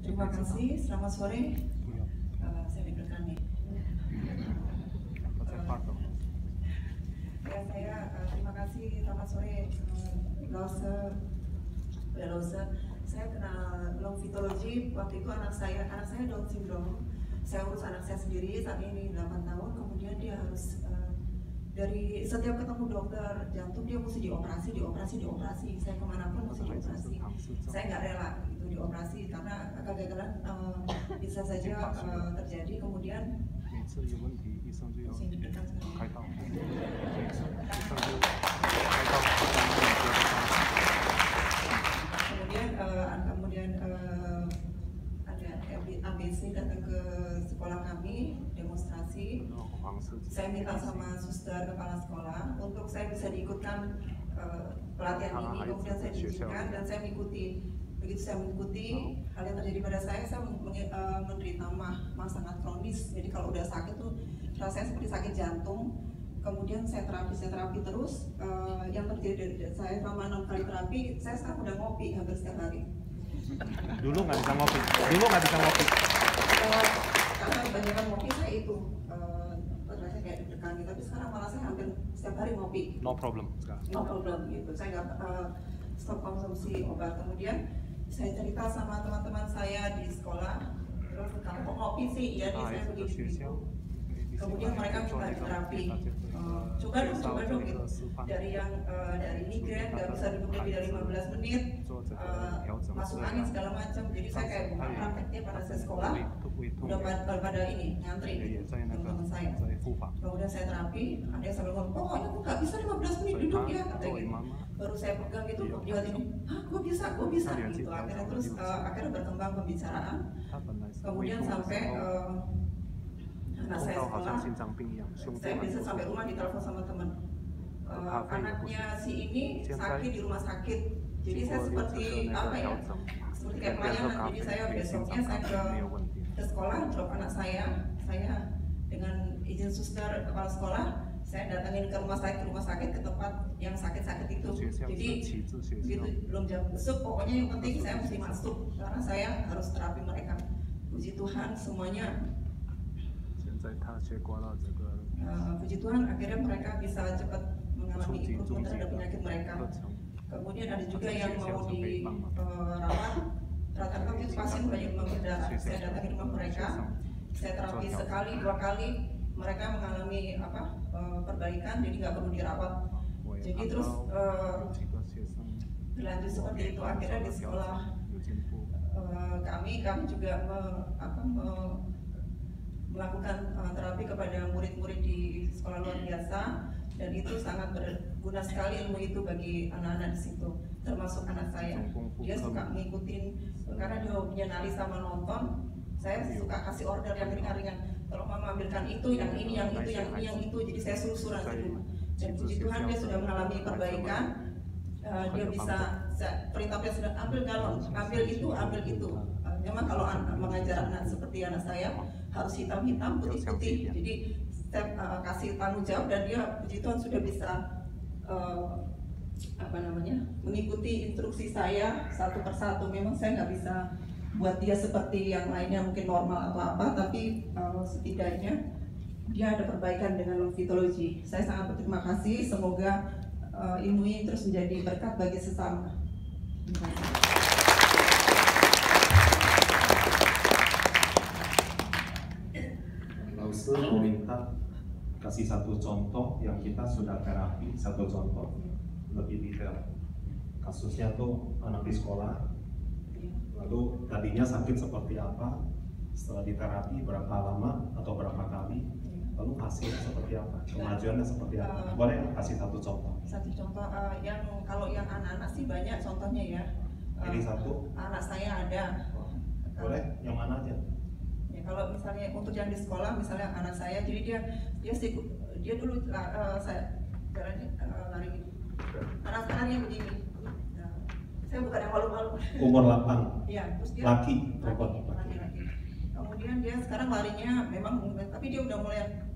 Terima kasih, selamat sore. Saya deg-degan nih. Saya terima kasih, selamat sore. Lose, saya kenal long fitologi waktu itu anak saya Down syndrome. Saya urus anak saya sendiri saat ini 8 tahun, kemudian dia harus dari setiap ketemu dokter jantung dia mesti dioperasi. Saya kemanapun mesti dioperasi. Saya nggak rela itu dioperasi karena kegagalan bisa saja terjadi. Kemudian ada ABC datang ke sekolah kami demonstrasi. Saya minta sama suster kepala sekolah untuk saya bisa diikutkan pelatihan ini, kemudian saya diizinkan dan saya mengikuti. Begitu saya mengikuti, hal yang terjadi pada saya menderita mah sangat kronis. Jadi kalau udah sakit tuh rasanya seperti sakit jantung. Kemudian saya terapi terus. Yang terjadi dari saya selama 6 kali terapi, saya sekarang udah ngopi hampir setiap hari. Dulu nggak bisa ngopi. Karena kebanyakan ngopi saya itu rasanya kayak deg-degan gitu. Tapi sekarang malah saya hampir setiap hari ngopi. No problem sekarang. No problem gitu. Saya nggak stop konsumsi obat. Kemudian saya cerita sama teman-teman saya di sekolah. Terus kamu kok ngopi sih? Iya nih saya begini. Kemudian mereka coba terapi, coba dong gitu. Dari migren nggak bisa duduk lebih dari 15 menit, masuk angin segala macam. Jadi saya kayak buka prakteknya pada saya sekolah, udah pada ini ngantri teman-teman saya. Kemudian saya terapi, ada yang sambil ngomong, pokoknya aku nggak bisa 15 menit duduk ya katanya gitu. Baru saya pegang itu, dia ini, gue bisa gitu. Akhirnya berkembang pembicaraan. Kemudian sampai anak saya sekolah, saya bisa sampai rumah ditelepon sama teman. Anaknya si ini sakit di rumah sakit. Jadi saya seperti apa ya? Seperti kayak pelayanan. Jadi saya besoknya saya ke sekolah, drop anak saya dengan izin suster kepala sekolah, saya datangin ke rumah sakit ke tempat yang sakit itu. Jadi begitu belum jam besok, pokoknya yang penting saya mesti masuk karena saya harus terapi mereka. Puji Tuhan semuanya. Puji Tuhan akhirnya mereka bisa cepat mengalami improvement terhadap penyakit mereka. Kemudian ada juga yang mau dirawat. Rata-rata itu pasien banyak demam berdarah. Saya datangi rumah mereka, saya terapi sekali 2 kali, mereka mengalami perbaikan, jadi nggak perlu dirawat. Jadi terus berlanjut seperti itu. Akhirnya di sekolah kami juga melakukan terapi kepada murid-murid di sekolah luar biasa, dan itu sangat berguna sekali ilmu itu bagi anak-anak di situ, termasuk anak saya. Dia suka ngikutin karena dia punya nari sama nonton. Saya suka kasih order yang ringan-ringan. Kalau mama ambilkan itu, yang ini, yang itu. Jadi saya suruh di rumah. Dan puji Tuhan dia sudah mengalami perbaikan. Dia bisa perintahnya sudah ambil galon, ambil itu. Memang kalau mengajar anak seperti anak saya harus hitam-hitam, putih-putih. Jadi saya kasih tanggung jawab dan dia puji Tuhan sudah bisa mengikuti instruksi saya satu persatu. Memang saya nggak bisa buat dia seperti yang lainnya mungkin normal atau apa, tapi setidaknya dia ada perbaikan dengan fitologi. Saya sangat berterima kasih. Semoga ilmu ini terus menjadi berkat bagi sesama. Terima kasih. Lause mau minta kasih satu contoh yang kita sudah terapi, satu contoh lebih detail. Kasusnya tuh anak di sekolah, lalu tadinya sakit seperti apa, setelah diterapi berapa lama atau berapa kali, lalu hasilnya seperti apa, kemajuannya seperti apa. Boleh kasih satu contoh? Satu contoh, kalau yang anak-anak sih banyak contohnya ya. Ini satu? Anak saya ada. Boleh, yang mana aja? Kalau misalnya untuk yang di sekolah, misalnya anak saya, jadi dia dulu saya jalannya lari gitu. Anak-anaknya begini. Nah, saya bukan yang malu-malu. Umur 8. Iya, terus dia laki. Kemudian dia sekarang larinya memang, tapi dia udah mulai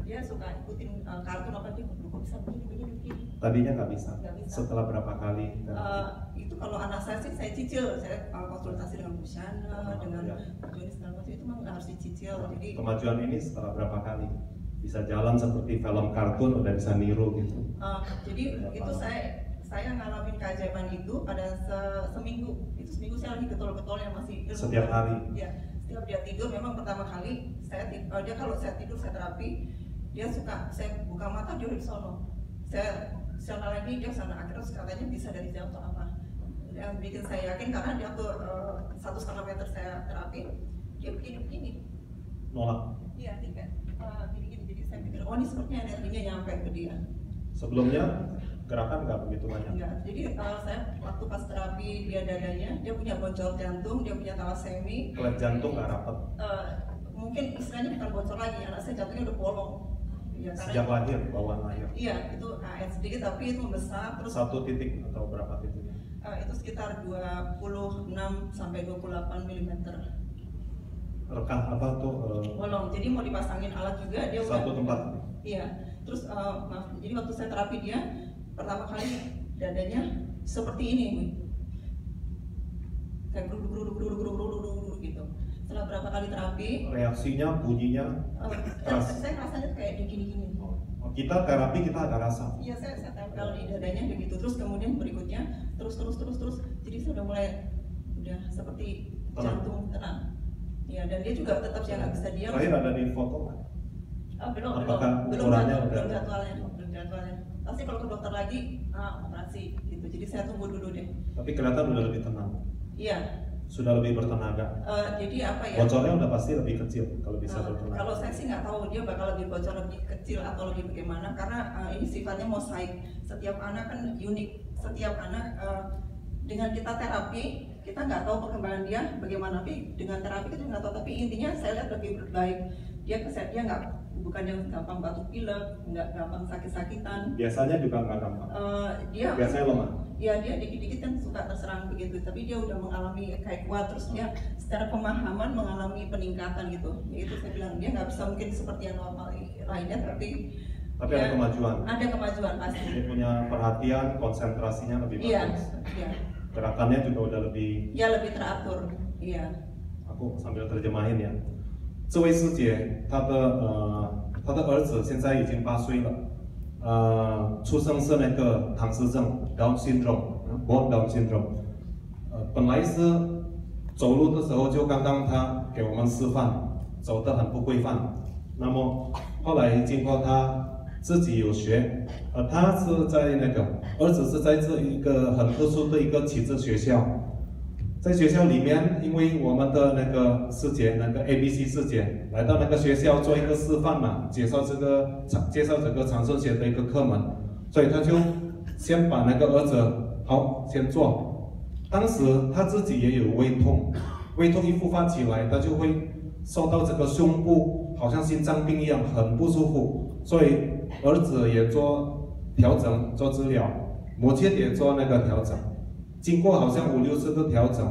dia suka ikutin kartun apa dia kok bisa begini. Tadinya nggak bisa. Nggak bisa. Setelah berapa kali? Itu kalau anak saya sih saya cicil, saya konsultasi dengan Bu Shana, dengan Joni segala macam itu memang harus dicicil. Jadi kemajuan ini setelah berapa kali? Bisa jalan seperti film kartun, udah bisa niru gitu. Jadi itu saya ngalamin keajaiban itu pada seminggu. Itu seminggu saya lagi getol-getol yang masih ilmu. Setiap hari? Ya, setiap dia tidur memang pertama kali dia kalau saya tidur saya terapi, dia suka saya buka mata dia udah di sono. Saya sana lagi dia sana, akhirnya katanya bisa dari jauh atau apa. Yang bikin saya yakin karena dia tuh 1,5 meter saya terapi, dia begini. Nolak? Iya, tidak. Gini-gini, jadi saya pikir, oh ini sepertinya energinya nyampe ke dia. Sebelumnya gerakan nggak begitu banyak? Enggak, jadi saya waktu pas terapi dia dadanya, dia punya bocor jantung, dia punya talasemi. Klep jantung nggak rapat? Mungkin istilahnya bukan bocor lagi, anak saya jantungnya udah bolong. Ya, sejak lahir, bawaan lahir? Iya, itu sedikit tapi itu membesar. Terus 1 titik atau berapa titiknya? Itu sekitar 26 sampai 28 mm. Rekan apa tuh? Bolong, jadi mau dipasangin alat juga dia satu tempat? Iya, terus maaf, jadi waktu saya terapi dia pertama kali dadanya seperti ini, kayak geruduk gitu. Setelah berapa kali terapi, reaksinya, bunyinya keras. Saya rasanya kayak gini-gini. Kita terapi kita ada rasa. Iya, saya tempel di dadanya begitu. Terus kemudian berikutnya terus. Jadi saya udah mulai seperti jantung tenang. Ya, dan dia juga tetap nggak bisa diam. Terakhir ada di foto nggak? Belum jadwalnya. Pasti kalau ke dokter lagi, operasi gitu. Jadi saya tunggu dulu deh. Tapi kelihatan udah lebih tenang. Iya. Sudah lebih bertenaga. Jadi apa ya? Bocornya udah pasti lebih kecil kalau bisa bertenaga. Kalau saya sih nggak tahu dia bakal lebih bocor lebih kecil atau lebih bagaimana, karena ini sifatnya mosaik. Setiap anak kan unik. Setiap anak dengan kita terapi, kita nggak tahu perkembangan dia bagaimana. Tapi dengan terapi kita nggak tahu. Tapi intinya saya lihat lebih baik. Dia nggak, bukan yang gampang batuk pilek, nggak gampang sakit-sakitan. Biasanya juga nggak gampang. Biasanya lemah. Ya, dia dikit-dikit kan suka terserang begitu, tapi dia udah mengalami kayak kuat, terus dia secara pemahaman mengalami peningkatan gitu. Itu saya bilang dia nggak bisa mungkin seperti yang normal lainnya, tapi ada kemajuan. Ada kemajuan pasti. Dia punya perhatian, konsentrasinya lebih bagus. Iya. Gerakannya juga udah lebih. Ya, lebih teratur. Iya. Aku sambil terjemahin ya. 这位师姐，她的儿子现在已经8岁了，出生是那个唐氏症 Down syndrome，born Down syndrome，本来是走路的时候就刚刚他给我们示范，走得很不规范，那么后来经过他自己有学，他是在儿子是在这一个很特殊的一个启智学校。 在学校里面，因为我们的师姐ABC 师姐来到学校做一个示范嘛，介绍这个长寿学的一个课门，所以他就先把儿子先做。当时他自己也有胃痛，胃痛一复发起来，他就会受到这个胸部好像心脏病一样很不舒服，所以儿子也做调整做治疗，母亲也做调整。 经过好像5、6次的调整，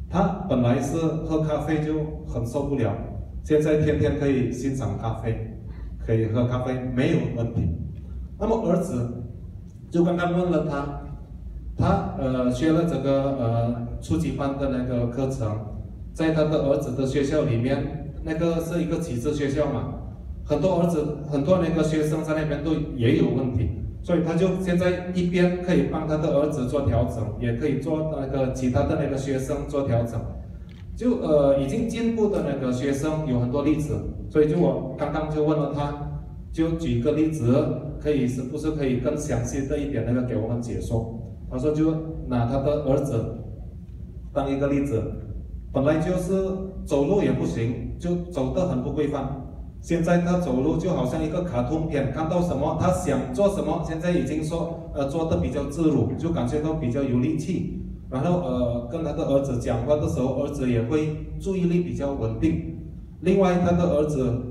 他本来是喝咖啡就很受不了，现在天天可以欣赏咖啡，可以喝咖啡没有问题。那么儿子就刚刚问了他学了这个初级班的课程，在他的儿子的学校里面，是一个启智学校嘛，很多学生在那边都也有问题。 所以他就现在一边可以帮他的儿子做调整，也可以做其他的学生做调整，就已经进步的学生有很多例子，所以我刚刚就问了他，就举个例子，是不是可以更详细的一点给我们解说？他说就拿他的儿子当一个例子，本来就是走路也不行，就走得很不规范。 现在他走路就好像一个卡通片，看到什么他想做什么，现在已经做得比较自如，就感觉到比较有力气。然后跟他的儿子讲话的时候，儿子也会注意力比较稳定。另外他的儿子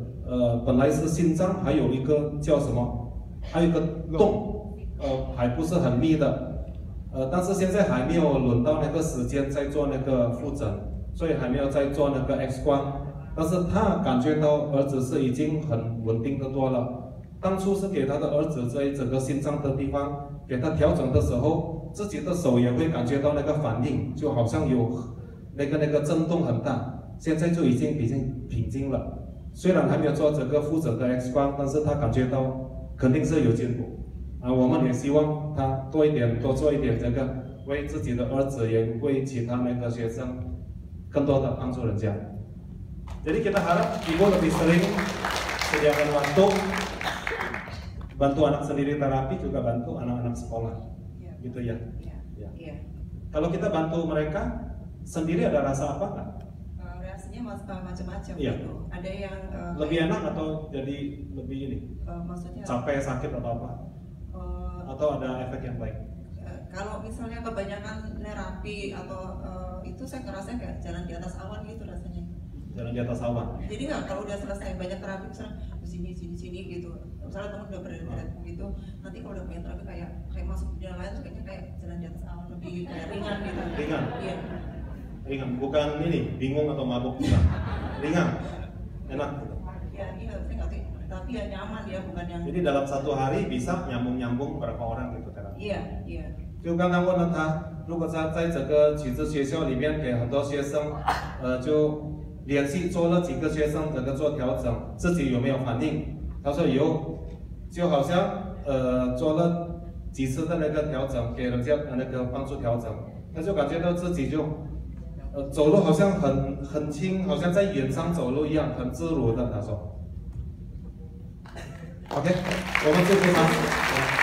本来是心脏还有一个叫什么，还有一个洞，还不是很密的，但是现在还没有轮到时间再做复诊，所以还没有再做X 光。但是他感觉到儿子是已经很稳定的多了。当初是给他的儿子在整个心脏的地方给他调整的时候，自己的手也会感觉到那个反应，就好像有那个震动很大。现在就已经平静了。虽然还没有做这个复诊的 X 光，但是他感觉到肯定是有进步。我们也希望他多做一点这个，为自己的儿子也为其他那个学生更多的帮助人家。Jadi kita harap ibu lebih sering sediakan waktu, bantu anak sendiri terapi juga bantu anak-anak sekolah, gitu ya. Iya. Kalau kita bantu mereka sendiri ada rasa apa nggak? Rasanya macam-macam Iya. gitu. Ada yang Lebih enak atau jadi lebih ini? Maksudnya Capek, sakit atau apa? Atau ada efek yang baik? kalau misalnya kebanyakan terapi atau itu saya ngerasa kayak jalan di atas awan gitu rasanya. Jalan di atas awan. Jadi nggak kalau udah selesai banyak terapi misalnya di sini gitu. Misalnya teman udah berat gitu, nanti kalau udah banyak terapi kayak masuk dunia lain tuh kayaknya kayak jalan di atas awan lebih kayak ringan gitu. Ringan? Iya. Ringan, bukan ini bingung atau mabuk bukan. Ringan, enak gitu. Iya, saya nggak tahu. Tapi ya nyaman ya, bukan yang. Jadi dalam satu hari bisa nyambung berapa orang gitu terapi? Iya. 就刚刚问了他，如果他在整个启智学校里面给很多学生，就连续做了几个学生整个做调整，自己有没有反应？他说有，就好像做了几次的那个调整，给人家那个帮助调整，他就感觉到自己就走路好像很轻，好像在远上走路一样，很自如的。他说 ，OK， 我们祝福他。